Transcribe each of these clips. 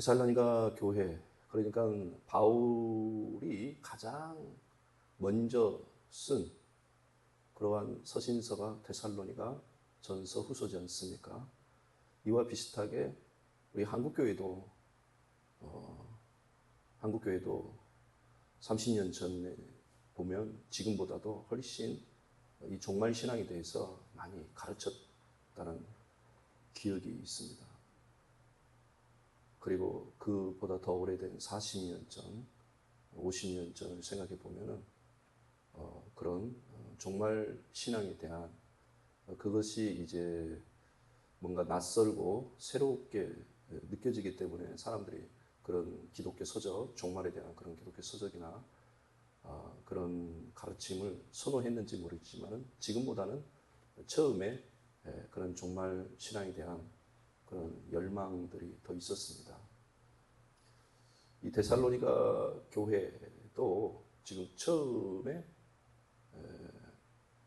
데살로니가 교회, 그러니까 바울이 가장 먼저 쓴 그러한 서신서가 데살로니가 전서 후서지 않습니까? 이와 비슷하게 우리 한국교회도 30년 전에 보면 지금보다도 훨씬 이 종말 신앙에 대해서 많이 가르쳤다는 기억이 있습니다. 그리고 그보다 더 오래된 40년 전, 50년 전을 생각해 보면은 그런 종말 신앙에 대한 그것이 이제 뭔가 낯설고 새롭게 느껴지기 때문에 사람들이 그런 기독교 서적, 종말에 대한 그런 기독교 서적이나 그런 가르침을 선호했는지 모르겠지만 지금보다는 처음에 그런 종말 신앙에 대한 그런 열망들이 더 있었습니다. 이 데살로니가 교회도 지금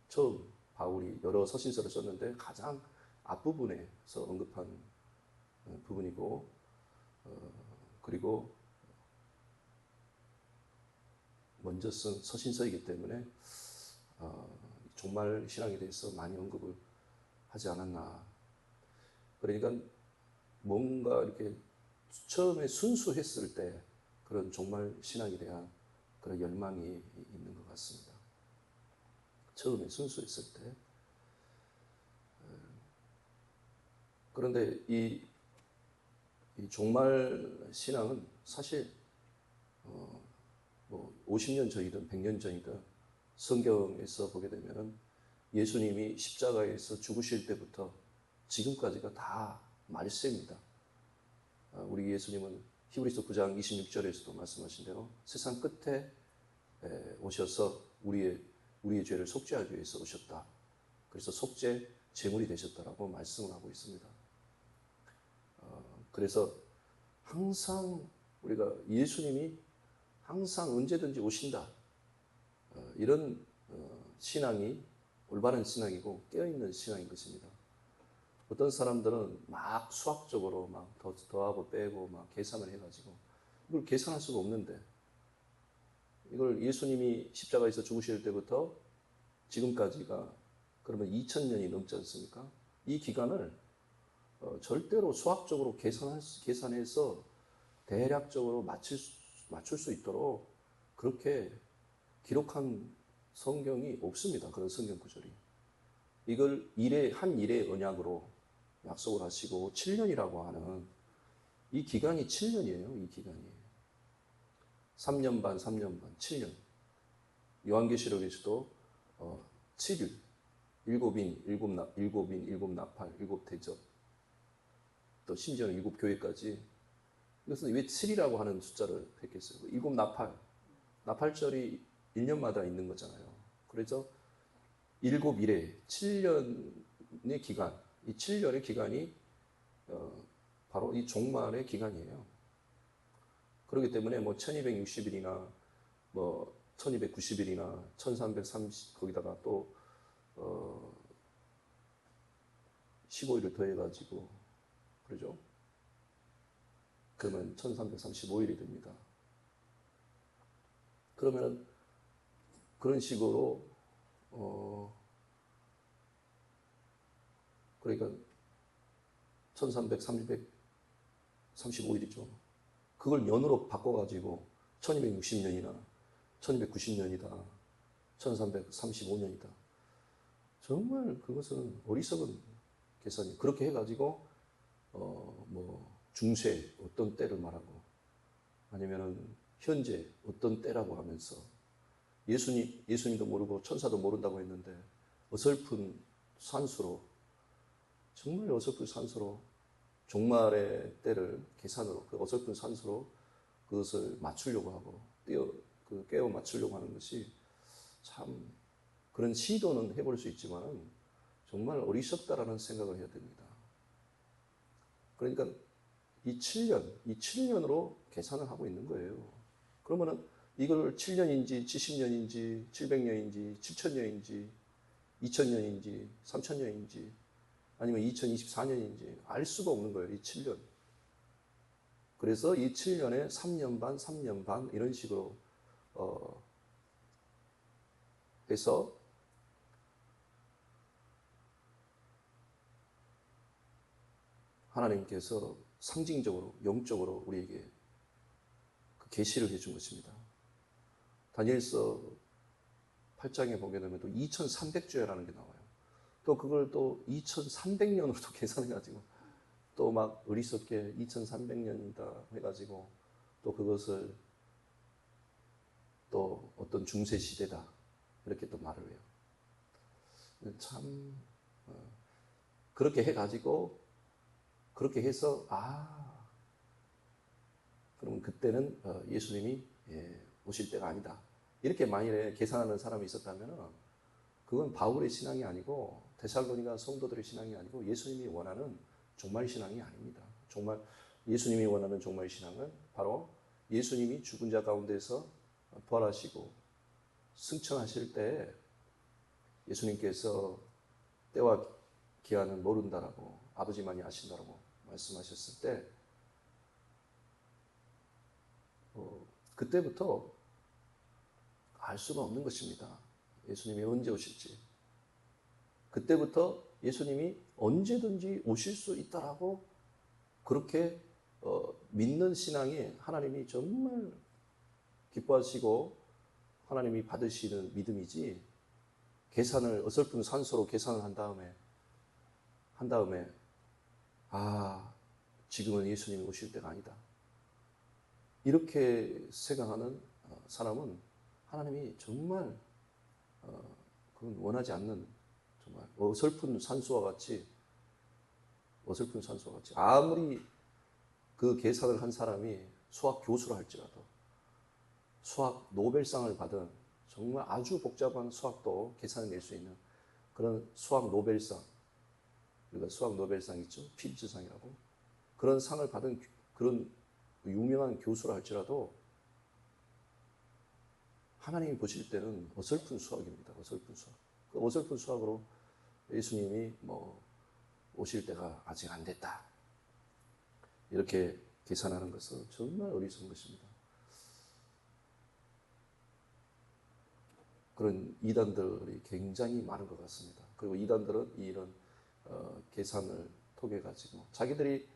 처음 바울이 여러 서신서를 썼는데 가장 앞부분에서 언급한 부분이고, 그리고 먼저 쓴 서신서이기 때문에 종말 신앙에 대해서 많이 언급을 하지 않았나. 그러니까 뭔가 이렇게 처음에 순수했을 때 그런 종말 신앙에 대한 그런 열망이 있는 것 같습니다. 처음에 순수했을 때. 그런데 이 종말 신앙은 사실 뭐 50년 전이든 100년 전이든 성경에서 보게 되면 예수님이 십자가에서 죽으실 때부터 지금까지가 다 말세입니다. 우리 예수님은 히브리서 9장 26절에서도 말씀하신 대로 세상 끝에 오셔서 우리의 죄를 속죄하기 위해서 오셨다. 그래서 속죄 제물이 되셨다라고 말씀을 하고 있습니다. 그래서 항상 우리가 예수님이 항상 언제든지 오신다. 이런 신앙이 올바른 신앙이고 깨어있는 신앙인 것입니다. 어떤 사람들은 막 수학적으로 막 더하고 빼고 막 계산을 해가지고 이걸 계산할 수가 없는데 이걸 예수님이 십자가에서 죽으실 때부터 지금까지가 그러면 2000년이 넘지 않습니까? 이 기간을 절대로 수학적으로 계산해서 대략적으로 맞출 수 있도록 그렇게 기록한 성경이 없습니다. 그런 성경 구절이. 이걸 한 일의 언약으로 약속을 하시고 7년이라고 하는 이 기간이 7년이에요. 이 기간이. 3년 반, 7년. 요한계시록에서도 7일, 7인, 7나팔, 7대접, 또 심지어는 7교회까지. 이것은 왜 7이라고 하는 숫자를 했겠어요? 7나팔, 나팔절이 1년마다 있는 거잖아요. 그래서 7일에 7년의 기간, 이 7년의 기간이 바로 이 종말의 기간이에요. 그렇기 때문에 뭐 1260일이나 뭐 1290일이나 1330 거기다가 또 15일을 더해가지고 그러죠. 그러면 1335일이 됩니다. 그러면 그런 식으로 그러니까 1335일이죠. 그걸 년으로 바꿔가지고 1260년이나 1290년이다. 1335년이다. 정말 그것은 어리석은 계산이. 그렇게 해가지고 뭐 중세 어떤 때를 말하고 아니면은 현재 어떤 때라고 하면서 예수님도 모르고 천사도 모른다고 했는데 어설픈 산수로 정말 어설픈 산수로 종말의 때를 계산으로 그 어설픈 산수로 그것을 맞추려고 하고 깨워 맞추려고 하는 것이 참 그런 시도는 해볼 수 있지만 정말 어리석다라는 생각을 해야 됩니다. 그러니까 이 7년으로 계산을 하고 있는 거예요. 그러면은 이걸 7년인지 70년인지 700년인지 7000년인지 2000년인지 3000년인지 아니면 2024년인지 알 수가 없는 거예요. 이 7년. 그래서 이 7년에 3년 반, 3년 반 이런 식으로 해서 하나님께서 상징적으로 영적으로 우리에게 그 계시를 해준 것입니다. 다니엘서 8장에 보게 되면 또 2300주야라는 게 나와요. 또 그걸 또 2300년으로 또 계산해가지고 또 막 어리석게 2300년이다 해가지고 또 그것을 또 어떤 중세 시대다 이렇게 또 말을 해요. 참 그렇게 해가지고 그렇게 해서 그러면 그때는 예수님이 오실 때가 아니다. 이렇게 만일에 계산하는 사람이 있었다면 그건 바울의 신앙이 아니고 데살로니가 성도들의 신앙이 아니고 예수님이 원하는 종말 신앙이 아닙니다. 정말 예수님이 원하는 종말 신앙은 바로 예수님이 죽은 자 가운데서 부활하시고 승천하실 때 예수님께서 때와 기한은 모른다라고 아버지만이 아신다라고 말씀하셨을 때 그때부터 알 수가 없는 것입니다. 예수님이 언제 오실지. 그때부터 예수님이 언제든지 오실 수 있다라고 그렇게 믿는 신앙이 하나님이 정말 기뻐하시고 하나님이 받으시는 믿음이지 계산을 어설픈 산소로 계산을 한 다음에 지금은 예수님이 오실 때가 아니다. 이렇게 생각하는 사람은 하나님이 정말 그건 원하지 않는 정말 어설픈 산수와 같이 아무리 그 계산을 한 사람이 수학 교수라 할지라도 수학 노벨상을 받은 정말 아주 복잡한 수학도 계산해낼 수 있는 그런 수학 노벨상, 우리가 수학 노벨상 있죠? 필즈상이라고. 그런 상을 받은 그런 유명한 교수라 할지라도 하나님이 보실 때는 어설픈 수학입니다. 어설픈 수학. 그 어설픈 수학으로 예수님이 오실 때가 아직 안 됐다. 이렇게 계산하는 것은 정말 어리석은 것입니다. 그런 이단들이 굉장히 많은 것 같습니다. 그리고 이단들은 이런 계산을 통해 가지고 자기들이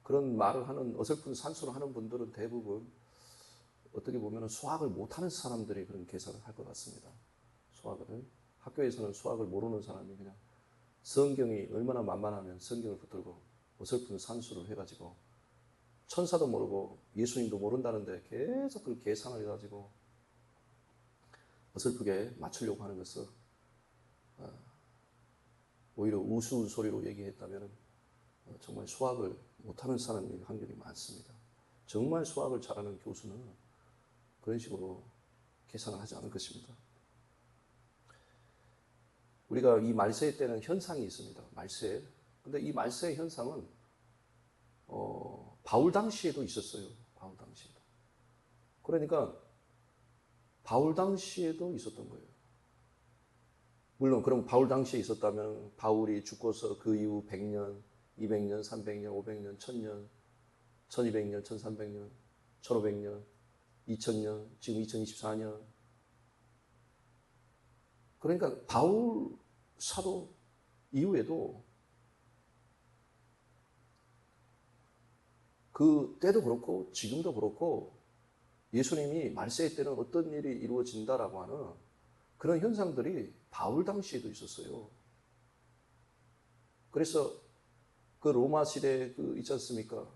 그런 말을 하는 어설픈 산수를 하는 분들은 대부분 어떻게 보면 수학을 못하는 사람들이 그런 계산을 할 것 같습니다. 학교에서는 수학을 모르는 사람이 그냥 성경이 얼마나 만만하면 성경을 붙들고 어설픈 산수를 해가지고 천사도 모르고 예수님도 모른다는데 계속 그걸 계산을 해가지고 어설프게 맞추려고 하는 것은 오히려 우스운 소리로 얘기했다면 정말 수학을 못하는 사람이 확률이 많습니다. 정말 수학을 잘하는 교수는 그런 식으로 계산을 하지 않을 것입니다. 우리가 이 말세의 때는 현상이 있습니다. 말세. 근데 이 말세의 현상은 바울 당시에도 있었어요. 바울 당시에도. 그러니까 바울 당시에도 있었던 거예요. 물론 그럼 바울 당시에 있었다면 바울이 죽고서 그 이후 100년, 200년, 300년, 500년, 1000년, 1200년, 1300년, 1500년, 2000년, 지금 2024년. 그러니까 바울 사도 이후에도 그 때도 그렇고 지금도 그렇고 예수님이 말세의 때는 어떤 일이 이루어진다라고 하는 그런 현상들이 바울 당시에도 있었어요. 그래서 그 로마 시대 있지 않습니까?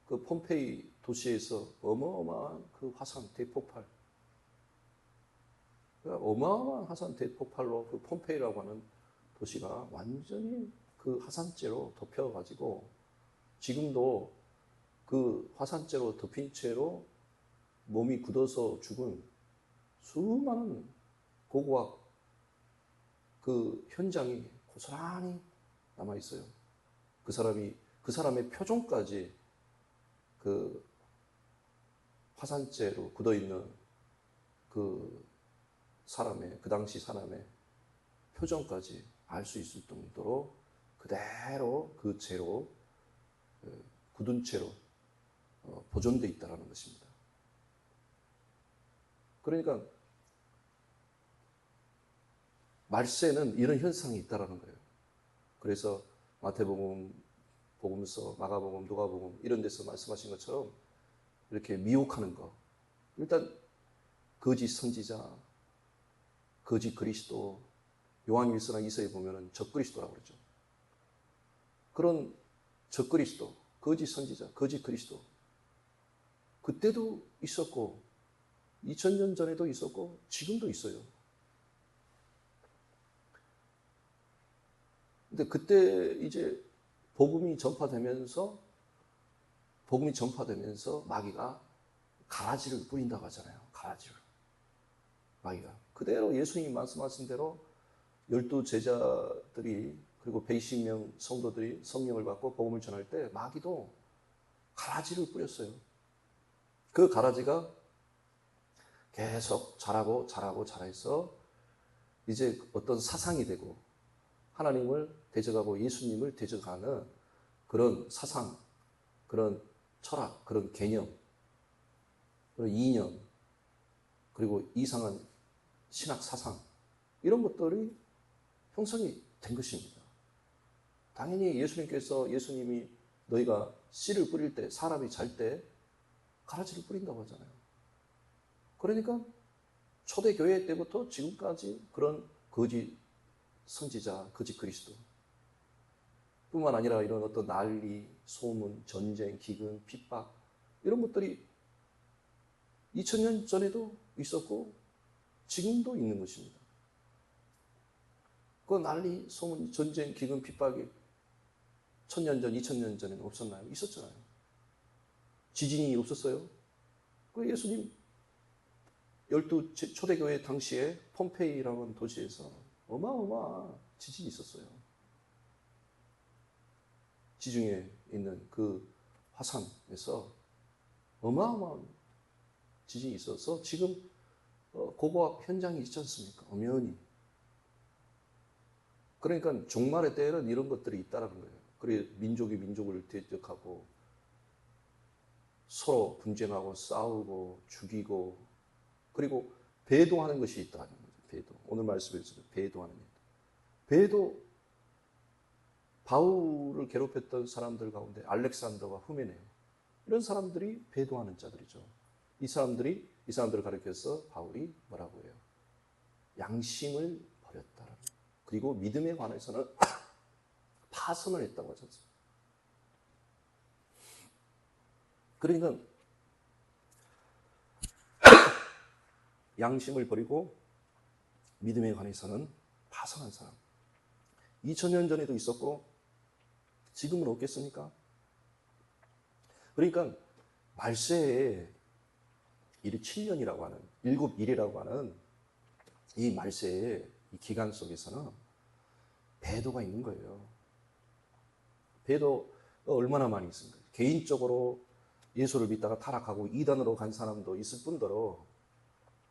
그 폼페이 도시에서 어마어마한 그 화산 대폭발. 어마어마한 화산 대폭발로 그 폼페이라고 하는 도시가 완전히 그 화산재로 덮여가지고 지금도 그 화산재로 덮인 채로 몸이 굳어서 죽은 수많은 고고학 그 현장이 고스란히 남아 있어요. 그 사람의 표정까지 그 화산재로 굳어 있는 그 당시 사람의 표정까지 알 수 있을 정도로 그대로 그 재로 굳은 채로 보존되어 있다는 것입니다. 그러니까 말세는 이런 현상이 있다는 거예요. 그래서 마태복음, 복음서, 마가복음, 누가복음 이런 데서 말씀하신 것처럼 이렇게 미혹하는 거. 일단 거짓 선지자, 거짓 그리스도, 요한일서나 이서에 보면은 적그리스도라고 그러죠. 그런 적그리스도, 거짓 선지자, 거짓 그리스도 그때도 있었고 2000년 전에도 있었고 지금도 있어요. 근데 그때 이제 복음이 전파되면서 마귀가 가라지를 뿌린다고 하잖아요. 가라지를. 마귀가. 그대로 예수님이 말씀하신 대로 12 제자들이 그리고 120명 성도들이 성령을 받고 복음을 전할 때 마귀도 가라지를 뿌렸어요. 그 가라지가 계속 자라서 이제 어떤 사상이 되고 하나님을 대적하고 예수님을 대적하는 그런 사상, 그런 철학, 그런 개념, 그런 이념, 그리고 이상한 신학 사상 이런 것들이 형성이 된 것입니다. 당연히 예수님이 너희가 씨를 뿌릴 때, 사람이 잘 때 가라지를 뿌린다고 하잖아요. 그러니까 초대교회 때부터 지금까지 그런 거짓 선지자, 거짓 그리스도 뿐만 아니라 이런 어떤 난리, 소문, 전쟁, 기근, 핍박 이런 것들이 2000년 전에도 있었고 지금도 있는 것입니다. 그 난리, 소문, 전쟁, 기근, 핍박이 1000년 전, 2000년 전에는 없었나요? 있었잖아요. 지진이 없었어요? 그 예수님 12 초대교회 당시에 폼페이라고 하는 도시에서 어마어마한 지진이 있었어요. 지중해에 있는 그 화산에서 어마어마한 지진이 있어서 지금 고고학 현장이 있지 않습니까? 엄연히. 그러니까 종말의 때에는 이런 것들이 있다는 거예요. 그래 민족이 민족을 대적하고 서로 분쟁하고 싸우고 죽이고 그리고 배도하는 것이 있다는 거죠. 배도. 오늘 말씀에서는 배도하는 일. 배도 바울을 괴롭혔던 사람들 가운데 알렉산더와 후메네오 이런 사람들이 배도하는 자들이죠. 이 사람들을 가리켜서 바울이 뭐라고 해요? 양심을 버렸다라는. 그리고 믿음에 관해서는 파선을 했다고 하셨어요. 그러니까 양심을 버리고 믿음에 관해서는 파선한 사람. 2000년 전에도 있었고 지금은 없겠습니까? 그러니까 말세에 7년이라고 하는 7일이라고 하는 이 말세의 이 기간 속에서는 배도가 있는 거예요. 배도가 얼마나 많이 있습니까? 개인적으로 예수를 믿다가 타락하고 이단으로 간 사람도 있을 뿐더러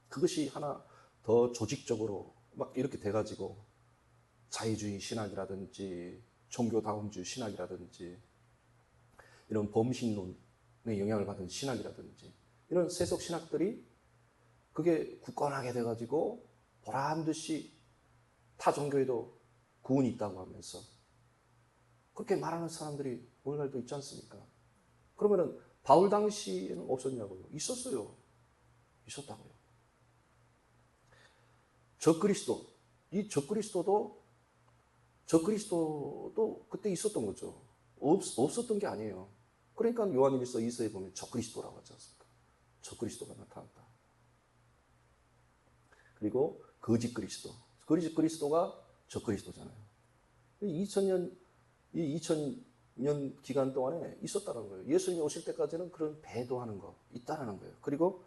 그것이 하나 더 조직적으로 막 이렇게 돼가지고 자유주의 신학이라든지 종교다원주의 신학이라든지 이런 범신론의 영향을 받은 신학이라든지 이런 세속 신학들이 그게 굳건하게 돼가지고 보란듯이 타 종교에도 구원이 있다고 하면서 그렇게 말하는 사람들이 오늘날도 있지 않습니까? 그러면은 바울 당시에는 없었냐고요? 있었어요. 있었다고요. 적그리스도, 이 적그리스도도 그때 있었던 거죠. 없었던 게 아니에요. 그러니까 요한일서 2서에 보면 적그리스도라고 하지 않습니까? 적그리스도가 나타났다. 그리고 거짓 그리스도가 적그리스도잖아요. 2000년 기간 동안에 있었다는 거예요. 예수님이 오실 때까지는 그런 배도하는 거 있다라는 거예요. 그리고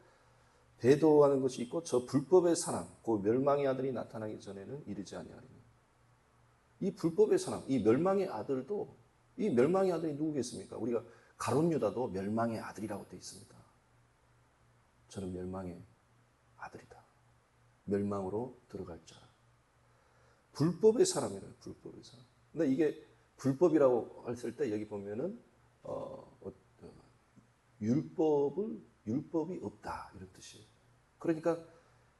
배도하는 것이 있고 저 불법의 사람, 그 멸망의 아들이 나타나기 전에는 이르지 아니하리니. 이 불법의 사람, 이 멸망의 아들도 이 멸망의 아들이 누구겠습니까? 우리가 가룟 유다도 멸망의 아들이라고 되어 있습니다. 저는 멸망의 아들이다. 멸망으로 들어갈 자라. 불법의 사람이래요. 불법의 사람. 근데 이게 불법이라고 했을 때 여기 보면은 율법이 없다 이런 뜻이에요. 그러니까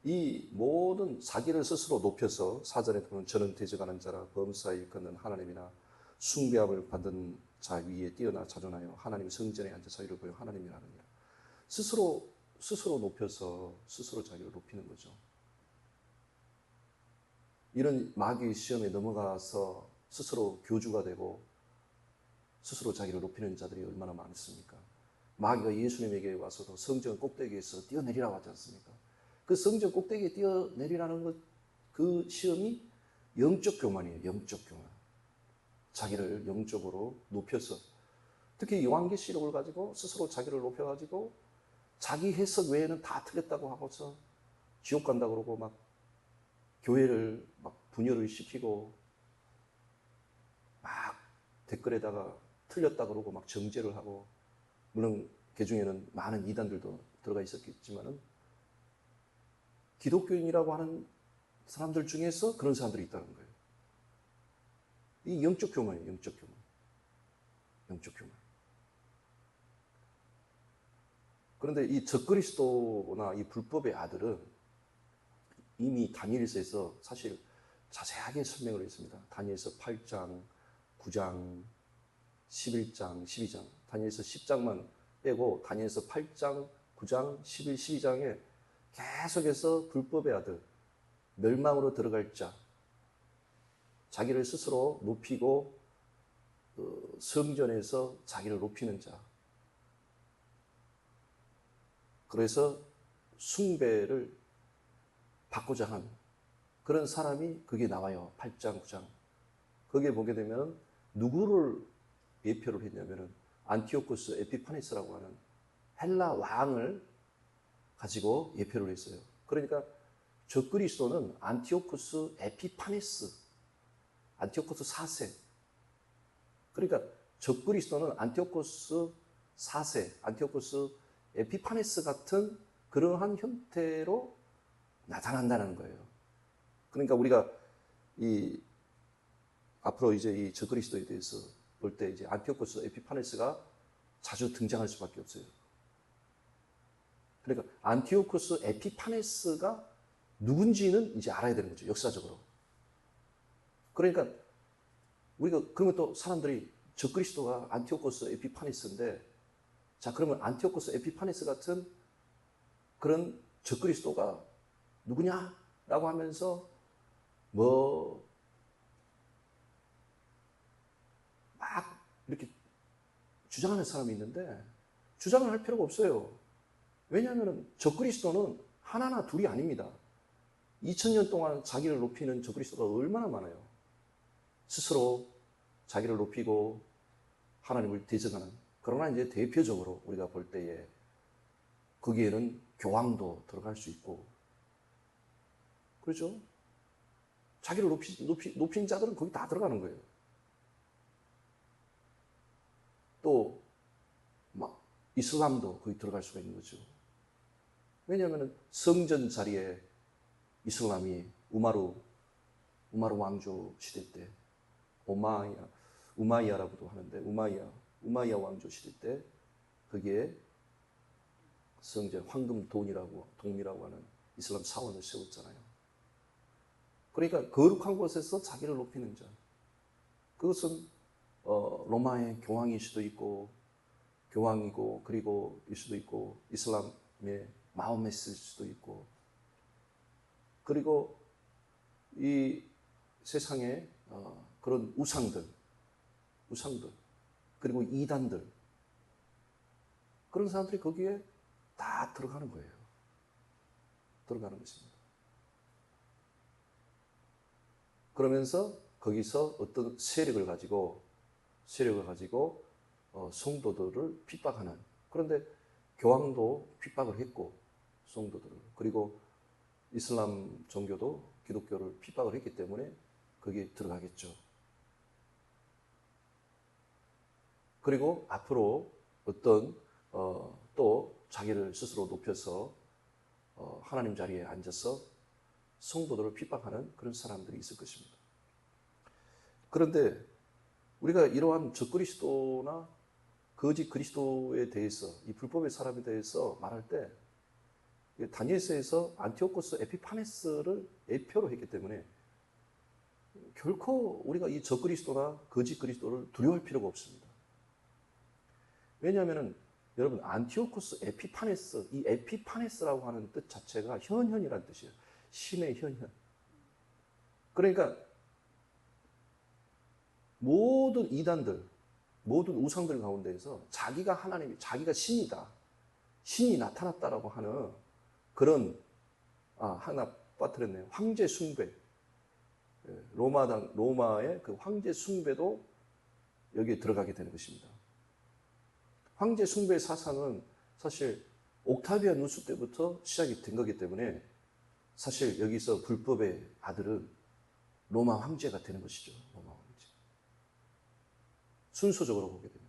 이 모든 자기를 스스로 높여서 사전에 보면 저는 대적하는 자라 범사 일컫는 하나님이나 숭배함을 받은 자 위에 뛰어나 자존하여 하나님 성전에 앉아서 이를 보여 하나님이라느니라. 스스로 높여서 스스로 자기를 높이는 거죠. 이런 마귀의 시험에 넘어가서 스스로 교주가 되고 스스로 자기를 높이는 자들이 얼마나 많습니까? 마귀가 예수님에게 와서도 성전 꼭대기에서 뛰어내리라고 하지 않습니까? 그 성전 꼭대기에 뛰어내리라는 것, 그 시험이 영적 교만이에요. 영적 교만. 자기를 영적으로 높여서, 특히 요한계시록을 가지고 스스로 자기를 높여가지고 자기 해석 외에는 다 틀렸다고 하고서 지옥 간다고 그러고 막 교회를 막 분열을 시키고 막 댓글에다가 틀렸다 그러고 막 정죄를 하고, 물론 그 중에는 많은 이단들도 들어가 있었겠지만은 기독교인이라고 하는 사람들 중에서 그런 사람들이 있다는 거예요. 이 영적 교만이에요. 영적 교만. 영적 교만. 그런데 이 적그리스도나 이 불법의 아들은 이미 다니엘서에서 사실 자세하게 설명을 했습니다. 다니엘서 8장, 9장, 11장, 12장, 다니엘서 10장만 빼고 다니엘서 8장, 9장, 11, 12장에 계속해서 불법의 아들, 멸망으로 들어갈 자, 자기를 스스로 높이고 성전에서 자기를 높이는 자, 그래서 숭배를 받고자 한 그런 사람이 거기에 나와요. 8장, 9장. 거기에 보게 되면 누구를 예표를 했냐면은 안티오코스 에피파네스라고 하는 헬라 왕을 가지고 예표를 했어요. 그러니까 적그리스도는 안티오코스 에피파네스, 안티오코스 4세. 그러니까 적그리스도는 안티오코스 4세, 안티오코스 에피파네스 같은 그러한 형태로 나타난다는 거예요. 그러니까 우리가 이 앞으로 이제 이 적그리스도에 대해서 볼 때 이제 안티오코스 에피파네스가 자주 등장할 수밖에 없어요. 그러니까 안티오코스 에피파네스가 누군지는 이제 알아야 되는 거죠. 역사적으로. 그러니까 우리가 그러면 또 사람들이 적그리스도가 안티오코스 에피파네스인데, 자 그러면 안티오코스 에피파네스 같은 그런 적그리스도가 누구냐라고 하면서 막 이렇게 주장하는 사람이 있는데 주장을 할 필요가 없어요. 왜냐하면 적그리스도는 하나나 둘이 아닙니다. 2000년 동안 자기를 높이는 적그리스도가 얼마나 많아요. 스스로 자기를 높이고 하나님을 대적하는. 그러나 이제 대표적으로 우리가 볼 때에 거기에는 교황도 들어갈 수 있고, 그렇죠? 자기를 높인 자들은 거기 다 들어가는 거예요. 또 막 이슬람도 거기 들어갈 수가 있는 거죠. 왜냐하면 성전 자리에 이슬람이 우마르 왕조 시대 때, 우마이야라고도 하는데 우마이야 왕조 시대 때 거기에 성전 황금 동이라고 하는 이슬람 사원을 세웠잖아요. 그러니까 거룩한 곳에서 자기를 높이는 자, 그것은 로마의 교황일 수도 있고, 교황이고 그리고 일 수도 있고, 이슬람의 마호메스일 수도 있고, 그리고 이 세상에 그런 우상들, 그리고 이단들, 그런 사람들이 거기에 다 들어가는 거예요. 들어가는 것입니다. 그러면서 거기서 어떤 세력을 가지고 성도들을 핍박하는, 그런데 교황도 핍박을 했고 성도들을, 그리고 이슬람 종교도 기독교를 핍박을 했기 때문에 거기에 들어가겠죠. 그리고 앞으로 어떤 또 자기를 스스로 높여서 하나님 자리에 앉아서 성도들을 핍박하는 그런 사람들이 있을 것입니다. 그런데 우리가 이러한 적그리스도나 거짓 그리스도에 대해서, 이 불법의 사람에 대해서 말할 때 다니엘서에서 안티오코스 에피파네스를 예표로 했기 때문에 결코 우리가 이 적그리스도나 거짓 그리스도를 두려워할 필요가 없습니다. 왜냐하면 여러분, 안티오코스 에피파네스, 이 에피파네스라고 하는 뜻 자체가 현현이라는 뜻이에요. 신의 현현. 그러니까 모든 이단들, 모든 우상들 가운데에서 자기가 하나님이, 자기가 신이다, 신이 나타났다라고 하는 그런, 하나 빠뜨렸네요. 황제 숭배. 로마의 그 황제 숭배도 여기에 들어가게 되는 것입니다. 황제 숭배 사상은 사실 옥타비아누스 때부터 시작이 된 거기 때문에 사실 여기서 불법의 아들은 로마 황제가 되는 것이죠. 로마 황제. 순서적으로 보게 되면.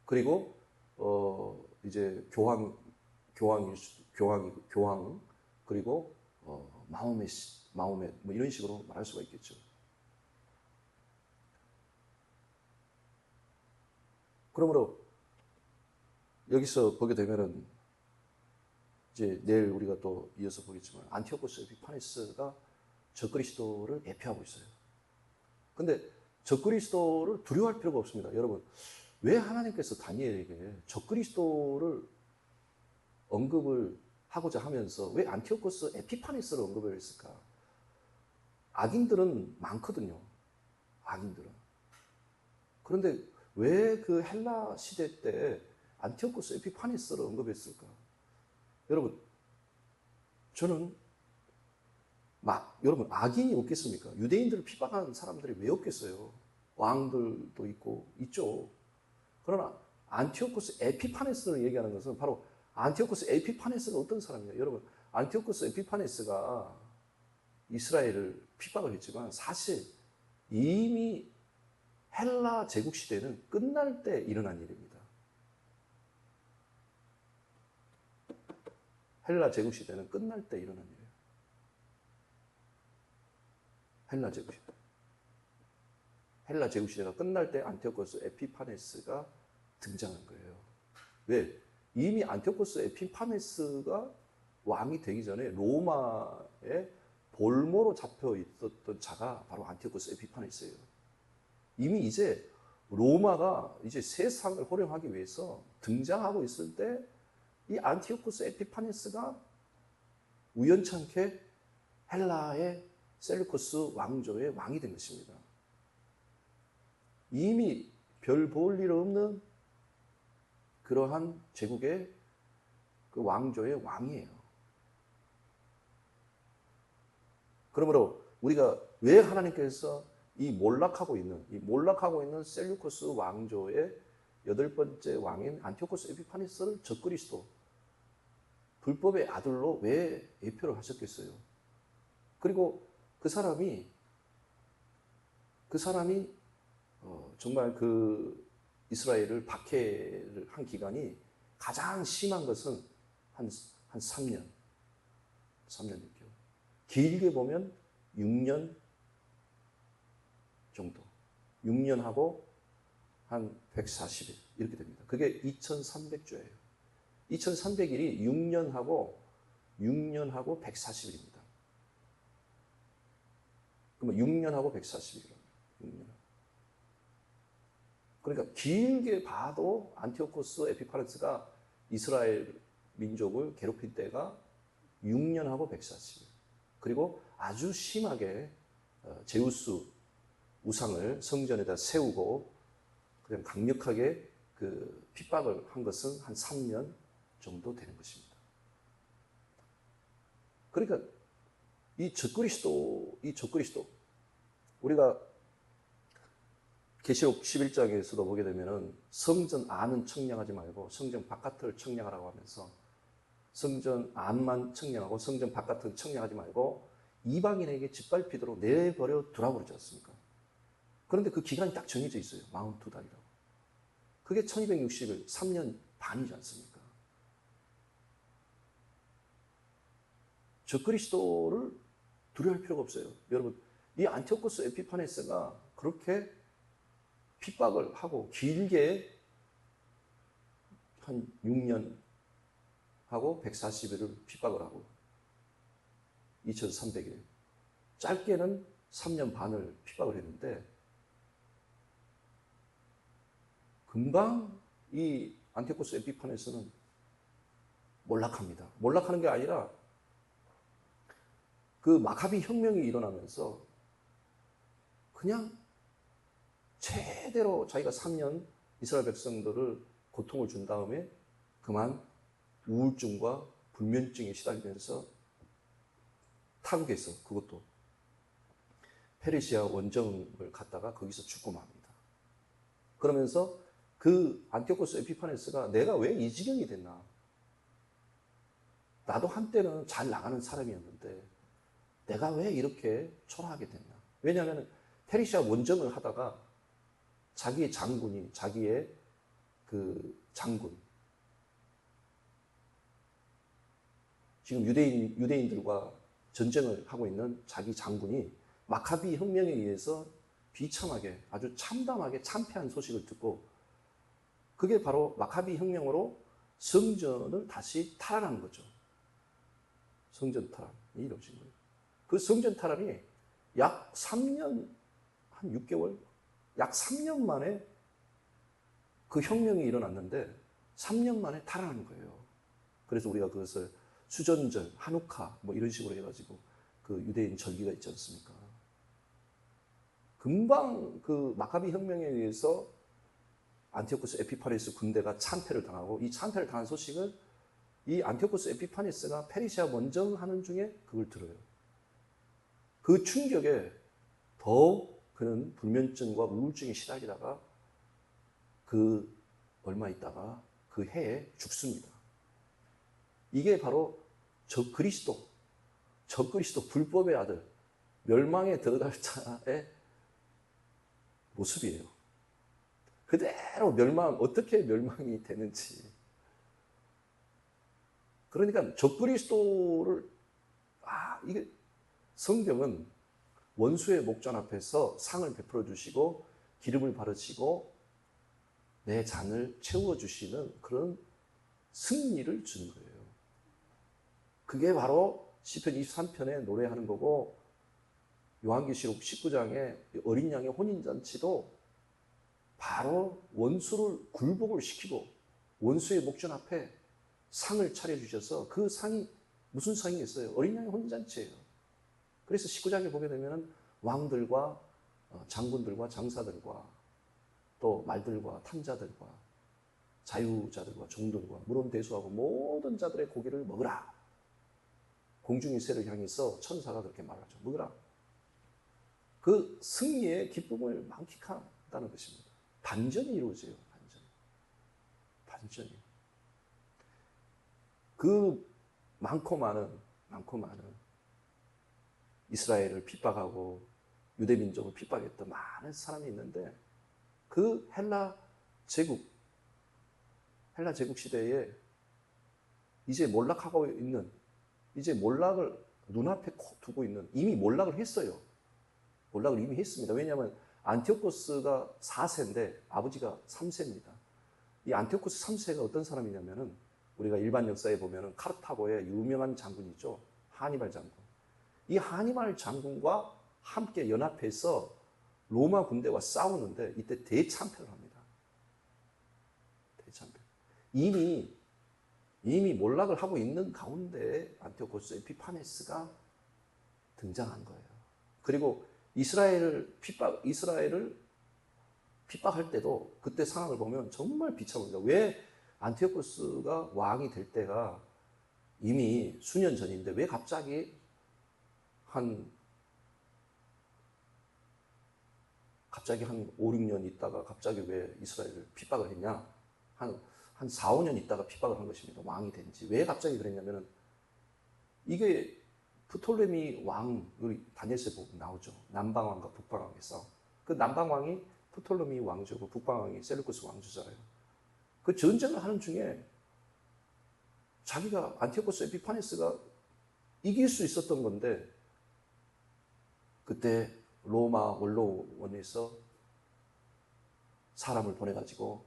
그리고 이제 교황 그리고 마호멧 뭐 이런 식으로 말할 수가 있겠죠. 그러므로 여기서 보게 되면은 이제 내일 우리가 또 이어서 보겠지만 안티오코스 에피파네스가 적그리스도를 예표하고 있어요. 근데 적그리스도를 두려워할 필요가 없습니다. 여러분, 왜 하나님께서 다니엘에게 적그리스도를 언급을 하고자 하면서 왜 안티오코스 에피파네스를 언급을 했을까? 악인들은 많거든요. 악인들은. 그런데 왜 그 헬라 시대 때 안티오코스 에피파네스를 언급했을까? 여러분, 저는 여러분, 악인이 없겠습니까? 유대인들을 피박한 사람들이 왜 없겠어요? 왕들도 있죠. 그러나 안티오코스 에피파네스를 얘기하는 것은 바로 안티오코스 에피파네스가 어떤 사람이냐? 여러분, 안티오코스 에피파네스가 이스라엘을 핍박을 했지만 사실 이미 헬라 제국 시대는 끝날 때 일어난 일입니다. 헬라 제국 시대는 끝날 때 일어난 일이에요. 헬라 제국 시대가 끝날 때 안티오코스 에피파네스가 등장한 거예요. 왜? 이미 안티오코스 에피파네스가 왕이 되기 전에 로마의 볼모로 잡혀 있었던 자가 바로 안티오코스 에피파네스예요. 이미 이제 로마가 이제 세상을 호령하기 위해서 등장하고 있을 때 이 안티오코스 에피파네스가 우연찮게 헬라의 셀루코스 왕조의 왕이 된 것입니다. 이미 별 볼 일 없는 그러한 제국의 그 왕조의 왕이에요. 그러므로 우리가 왜 하나님께서 이 몰락하고 있는 셀루코스 왕조의 8번째 왕인 안티오코스 에피파네스를 적그리스도, 불법의 아들로 왜 예표를 하셨겠어요? 그리고 그 사람이 정말 그 이스라엘을 박해를 한 기간이 가장 심한 것은 한 3년 6개월. 길게 보면 6년 정도. 6년하고 한 140일 이렇게 됩니다. 그게 2300주예요. 2300일이 6년하고 140일입니다. 그러면 6년하고 140일이라고. 6년. 그러니까 길게 봐도 안티오코스 에피파네스가 이스라엘 민족을 괴롭힐 때가 6년하고 140일. 그리고 아주 심하게 제우스 우상을 성전에다 세우고 그냥 강력하게 그 핍박을 한 것은 한 3년 정도 되는 것입니다. 그러니까 이 적그리스도 우리가 계시록 11장에서도 보게 되면은 성전 안은 청량하지 말고 성전 바깥을 청량하라고 하면서 성전 안만 청량하고 성전 바깥은 청량하지 말고 이방인에게 짓밟히도록 내버려 두라고 그러지 않습니까? 그런데 그 기간이 딱 정해져 있어요. 42달이라고. 그게 1260일, 3년 반이지 않습니까? 적그리스도를 두려워할 필요가 없어요. 여러분, 이 안티오코스 에피파네스가 그렇게 핍박을 하고 길게 한 6년 하고 140일을 핍박을 하고 2300일, 짧게는 3년 반을 핍박을 했는데 금방 이 안티오코스 에피파네스는 몰락합니다. 몰락하는 게 아니라 그 마카비 혁명이 일어나면서 그냥 제대로 자기가 3년 이스라엘 백성들을 고통을 준 다음에 그만 우울증과 불면증에 시달리면서 타국에서 그것도 페르시아 원정을 갔다가 거기서 죽고 맙니다. 그러면서 그 안티오코스 에피파네스가 내가 왜 이 지경이 됐나? 나도 한때는 잘 나가는 사람이었는데 내가 왜 이렇게 초라하게 됐나? 왜냐하면 페르시아 원정을 하다가 자기의 장군이 자기의 그 장군 지금 유대인들과 전쟁을 하고 있는 자기 장군이 마카비 혁명에 의해서 비참하게 아주 참담하게 참패한 소식을 듣고 그게 바로 마카비 혁명으로 성전을 다시 탈환한 거죠. 성전 탈환이 이루어진 거예요. 그 성전 탈환이 약 3년, 한 6개월, 약 3년 만에 그 혁명이 일어났는데 3년 만에 탈환한 거예요. 그래서 우리가 그것을 수전절, 하누카 뭐 이런 식으로 해가지고 그 유대인 절기가 있지 않습니까? 금방 그 마카비 혁명에 의해서 안티오코스 에피파네스 군대가 참패를 당하고 이 참패를 당한 소식을 이 안티오코스 에피파네스가 페르시아 원정하는 중에 그걸 들어요. 그 충격에 더욱 그는 불면증과 우울증에 시달리다가 그 얼마 있다가 그 해에 죽습니다. 이게 바로 적그리스도 불법의 아들, 멸망에 들어갈 자의 모습이에요. 그대로 어떻게 멸망이 되는지. 그러니까 적그리스도를, 이게 성경은 원수의 목전 앞에서 상을 베풀어 주시고 기름을 바르시고 내 잔을 채워 주시는 그런 승리를 주는 거예요. 그게 바로 시편 23편에 노래하는 거고 요한계시록 19장의 어린 양의 혼인잔치도 바로 원수를 굴복을 시키고 원수의 목전 앞에 상을 차려주셔서 그 상이 무슨 상이겠어요? 어린 양의 혼인잔치예요. 그래서 19장에 보게 되면 왕들과 장군들과 장사들과 또 말들과 탐자들과 자유자들과 종들과 물론 대수하고 모든 자들의 고기를 먹으라. 공중의 새를 향해서 천사가 그렇게 말하죠. 먹으라. 그 승리의 기쁨을 만끽한다는 것입니다. 반전이 이루어져요. 반전이. 그 많고 많은 이스라엘을 핍박하고 유대 민족을 핍박했던 많은 사람이 있는데 그 헬라 제국 시대에 이제 몰락하고 있는, 이제 몰락을 눈앞에 두고 있는, 이미 몰락을 했어요. 몰락을 이미 했습니다. 왜냐하면 안티오코스가 4세인데 아버지가 3세입니다. 이 안티오코스 3세가 어떤 사람이냐면은 우리가 일반 역사에 보면은 카르타고의 유명한 장군이죠. 하니발 장군. 이 하니발 장군과 함께 연합해서 로마 군대와 싸우는데 이때 대참패를 합니다. 대참패. 이미 몰락을 하고 있는 가운데 안티오코스 에피파네스가 등장한 거예요. 그리고 이스라엘을 핍박할 때도 그때 상황을 보면 정말 비참합니다. 왜 안티오코스가 왕이 될 때가 이미 수년 전인데 왜 갑자기 한 5, 6년 있다가 갑자기 왜 이스라엘을 핍박을 했냐? 한 4, 5년 있다가 핍박을 한 것입니다. 왕이 된 지. 왜 갑자기 그랬냐면은 이게 프톨레미 왕, 우리 다니엘서에 보면 나오죠. 남방왕과 북방왕의 싸움. 그 남방왕이 프톨레미 왕조고 북방왕이 셀루쿠스 왕조잖아요. 그 전쟁을 하는 중에 자기가 안티오코스 에피파네스가 이길 수 있었던 건데 그때 로마 원로원에서 사람을 보내가지고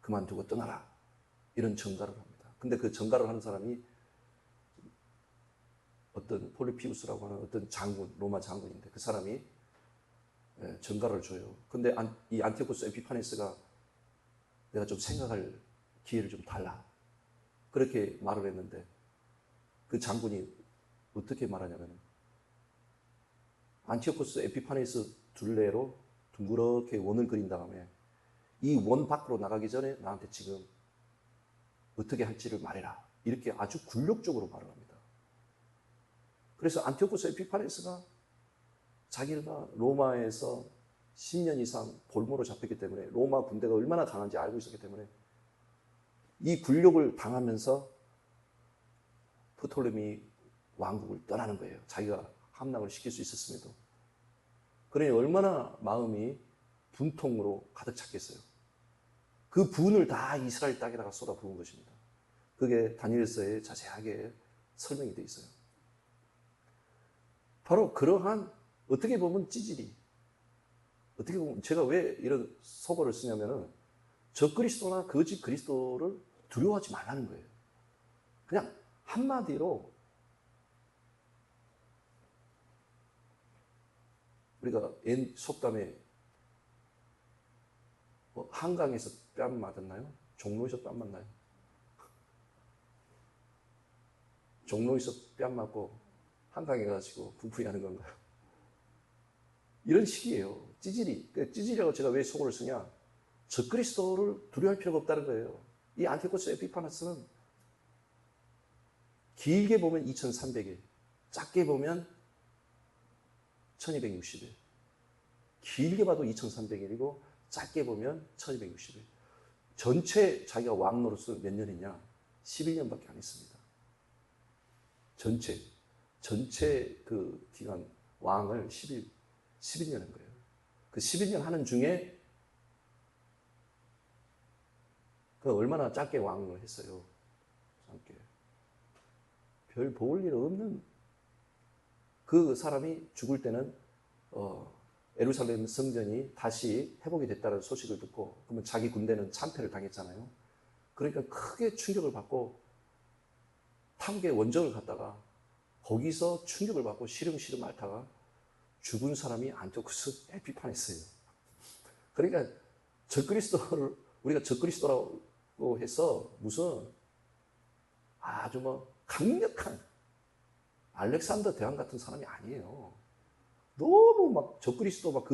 그만두고 떠나라, 이런 전가를 합니다. 근데 그 전가를 하는 사람이 어떤 폴리피우스라고 하는 어떤 장군, 로마 장군인데 그 사람이 전가를 줘요. 근데 이 안티오코스 에피파네스가 내가 좀 생각할 기회를 좀 달라, 그렇게 말을 했는데 그 장군이 어떻게 말하냐면, 안티오코스 에피파네스 둘레로 둥그렇게 원을 그린 다음에 이 원 밖으로 나가기 전에 나한테 지금 어떻게 할지를 말해라, 이렇게 아주 굴욕적으로 말을 합니다. 그래서 안티오코스 에피파네스가 자기가 로마에서 10년 이상 볼모로 잡혔기 때문에 로마 군대가 얼마나 강한지 알고 있었기 때문에 이 굴욕을 당하면서 프톨레미 왕국을 떠나는 거예요. 자기가 함락을 시킬 수 있었음에도. 그러니 얼마나 마음이 분통으로 가득 찼겠어요. 그 분을 다 이스라엘 땅에다가 쏟아부은 것입니다. 그게 다니엘서에 자세하게 설명이 되어 있어요. 바로 그러한, 어떻게 보면 찌질이, 어떻게 보면 제가 왜 이런 속어를 쓰냐면은 적그리스도나 거짓 그리스도를 두려워하지 말라는 거예요. 그냥 한마디로 우리가 옛 속담에 한강에서 뺨 맞았나요? 종로에서 뺨 맞나요? 종로에서 뺨 맞고 한강에 가지고 분풀이 하는 건가요? 이런 식이에요. 찌질이. 찌질이라고 제가 왜 속어를 쓰냐? 적그리스도를 두려워할 필요가 없다는 거예요. 이 안티오코스 에피파네스는 길게 보면 2300일, 작게 보면 1260일. 길게 봐도 2300일이고 짧게 보면 1260일. 전체 자기가 왕노릇을 몇 년 했냐? 11년밖에 안 했습니다. 전체 그 기간 왕을 11년 한 거예요. 그 11년 하는 중에 그 얼마나 짧게 왕을 했어요. 짧게. 별 볼 일 없는 그 사람이 죽을 때는 예루살렘 성전이 다시 회복이 됐다는 소식을 듣고, 그러면 자기 군대는 참패를 당했잖아요. 그러니까 크게 충격을 받고 타국의 원정을 갔다가 거기서 충격을 받고 시름시름 앓다가 죽은 사람이 안티오코스 에피파네스예요. 그러니까 적그리스도를 우리가 적그리스도라고 해서 무슨 아주 강력한 알렉산더 대왕 같은 사람이 아니에요. 너무 막 적그리스도 막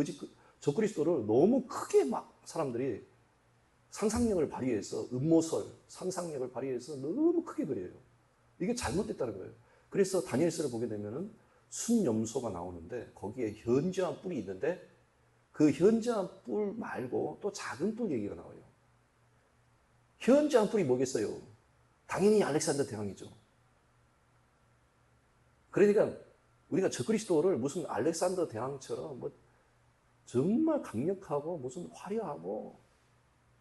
적그리스도를 너무 크게 막 사람들이 상상력을 발휘해서, 음모설 상상력을 발휘해서 너무 크게 그려요. 이게 잘못됐다는 거예요. 그래서 다니엘서를 보게 되면은 순염소가 나오는데 거기에 현저한 뿔이 있는데 그 현저한 뿔 말고 또 작은 뿔 얘기가 나와요. 현저한 뿔이 뭐겠어요? 당연히 알렉산더 대왕이죠. 그러니까 우리가 적그리스도를 무슨 알렉산더 대왕처럼 정말 강력하고 무슨 화려하고,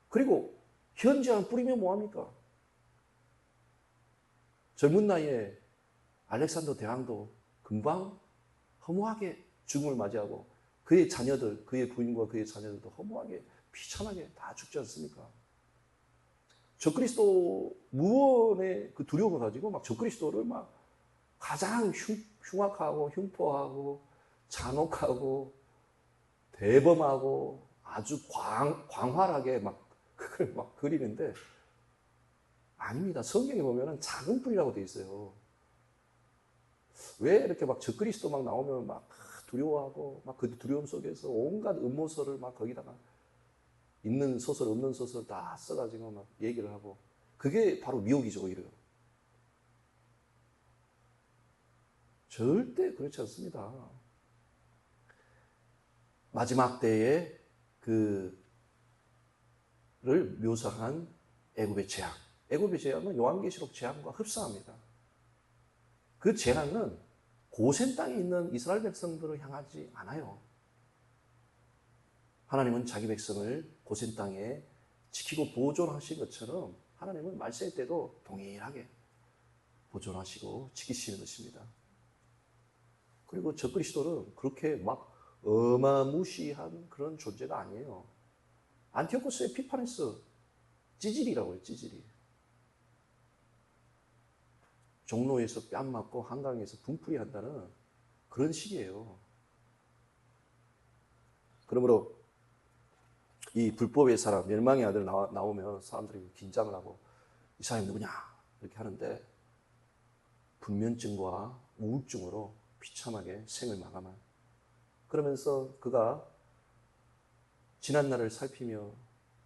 그리고 현저한 뿔이면 뭐합니까? 젊은 나이에 알렉산더 대왕도 금방 허무하게 죽음을 맞이하고 그의 자녀들, 그의 부인과 그의 자녀들도 허무하게 비참하게 다 죽지 않습니까? 적그리스도 무언의 그 두려움을 가지고 막 적그리스도를 막 가장 흉악하고 흉포하고 잔혹하고 대범하고 아주 광활하게 막 그걸 막 그리는데, 아닙니다. 성경에 보면은 작은 뿔이라고 돼 있어요. 왜 이렇게 막 적그리스도 막 나오면 막 두려워하고 막 그 두려움 속에서 온갖 음모설을 막 거기다가 있는 소설 없는 소설 다 써가지고 막 얘기를 하고, 그게 바로 미혹이죠. 오히려 절대 그렇지 않습니다. 마지막 때에 그를 묘사한 애굽의 재앙, 애굽의 재앙은 요한계시록 재앙과 흡사합니다. 그 재앙은 고센 땅에 있는 이스라엘 백성들을 향하지 않아요. 하나님은 자기 백성을 고센 땅에 지키고 보존하신 것처럼 하나님은 말세 때도 동일하게 보존하시고 지키시는 것입니다. 그리고 적그리스도는 그렇게 막 어마무시한 그런 존재가 아니에요. 안티오코스 에피파네스 찌질이라고 해요. 찌질이. 종로에서 뺨 맞고 한강에서 분풀이 한다는 그런 식이에요. 그러므로 이 불법의 사람, 멸망의 아들 나오면 사람들이 긴장을 하고 이 사람이 누구냐 이렇게 하는데 불면증과 우울증으로 비참하게 생을 마감한, 그러면서 그가 지난 날을 살피며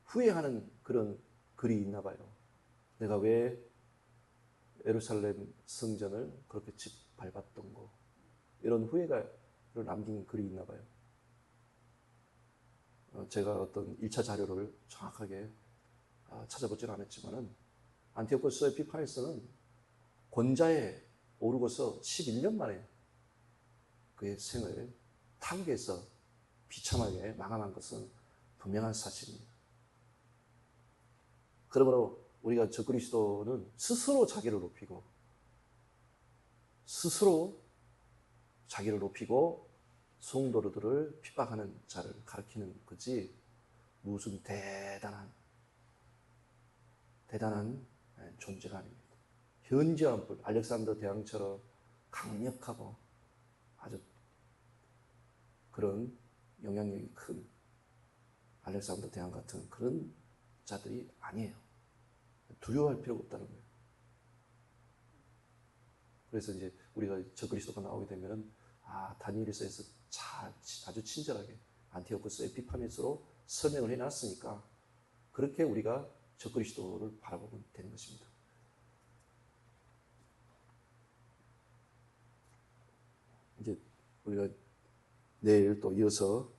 후회하는 그런 글이 있나 봐요. 내가 왜 예루살렘 성전을 그렇게 짓밟았던 거, 이런 후회를 남긴 글이 있나 봐요. 제가 어떤 1차 자료를 정확하게 찾아보지는 않았지만은 안티오코스 에피파네스는 권자에 오르고서 11년 만에 그의 생을 타국에서 비참하게 마감한 것은 분명한 사실입니다. 그러므로 우리가 적그리스도는 스스로 자기를 높이고 성도들을 핍박하는 자를 가리키는 거지 무슨 대단한 존재가 아닙니다. 현저한 불, 알렉산더 대왕처럼 강력하고 아주 그런 영향력이 큰 알렉산더 대왕 같은 그런 자들이 아니에요. 두려워할 필요가 없다는 거예요. 그래서 이제 우리가 적그리스도가 나오게 되면은 다니엘서에서 아주 친절하게 안티오코스 에피파네스로 설명을 해놨으니까 그렇게 우리가 적그리스도를 바라보면 되는 것입니다. 이제 우리가 내일 또 이어서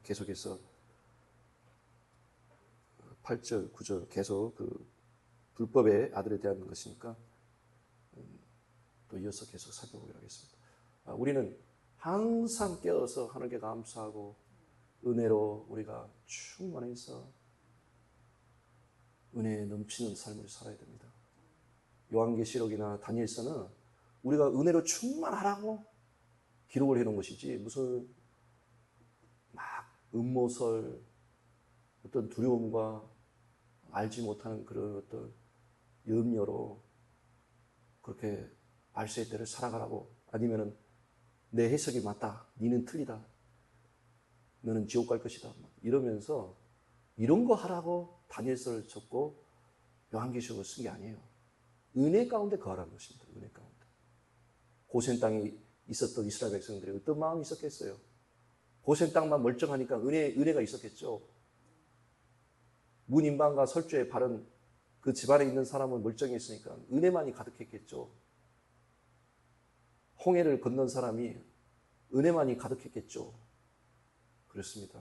계속해서 8절, 9절 계속 그 불법의 아들에 대한 것이니까 또 이어서 계속 살펴보기로 하겠습니다. 우리는 항상 깨어서 하나님께 감사하고 은혜로 우리가 충만해서 은혜에 넘치는 삶을 살아야 됩니다. 요한계시록이나 다니엘서는 우리가 은혜로 충만하라고 기록을 해놓은 것이지 무슨 막 음모설, 어떤 두려움과 알지 못하는 그런 어떤 염려로 그렇게 말세의 때를 살아가라고, 아니면은 내 해석이 맞다, 니는 틀리다, 너는 지옥 갈 것이다 이러면서 이런 거 하라고 다니엘서를 적고 요한계시록을 쓴 게 아니에요. 은혜 가운데 거하라는 것입니다. 은혜 가운데. 고센 땅에 있었던 이스라엘 백성들이 어떤 마음이 있었겠어요? 고센 땅만 멀쩡하니까 은혜가 있었겠죠. 문인방과 설주에 바른 그 집안에 있는 사람은 멀쩡했으니까 은혜만이 가득했겠죠. 홍해를 건넌 사람이 은혜만이 가득했겠죠. 그렇습니다.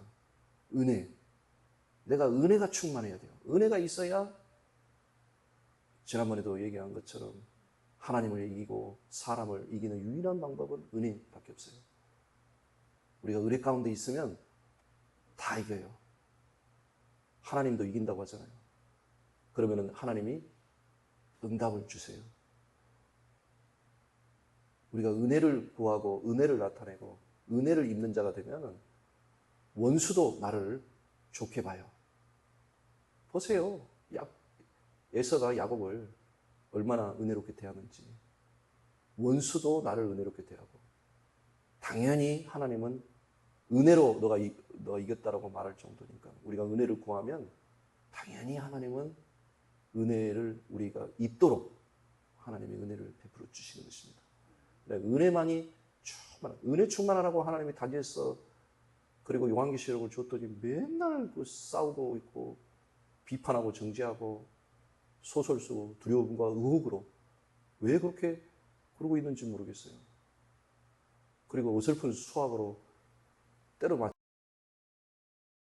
은혜. 내가 은혜가 충만해야 돼요. 은혜가 있어야 지난번에도 얘기한 것처럼 하나님을 이기고 사람을 이기는 유일한 방법은 은혜밖에 없어요. 우리가 은혜 가운데 있으면 다 이겨요. 하나님도 이긴다고 하잖아요. 그러면 하나님이 응답을 주세요. 우리가 은혜를 구하고 은혜를 나타내고 은혜를 입는 자가 되면 원수도 나를 좋게 봐요. 보세요. 에서가 야곱을 얼마나 은혜롭게 대하는지. 원수도 나를 은혜롭게 대하고, 당연히 하나님은 은혜로 너가 이겼다라고 말할 정도니까 우리가 은혜를 구하면 당연히 하나님은 은혜를 우리가 입도록 하나님이 은혜를 베풀어 주시는 것입니다. 은혜만이 은혜 충만하라고 하나님이 다니엘서 그리고 요한계시록을 줬더니 맨날 싸우고 있고 비판하고 정죄하고 소설 쓰고 두려움과 의혹으로 왜 그렇게 그러고 있는지 모르겠어요. 그리고 어설픈 수학으로 때려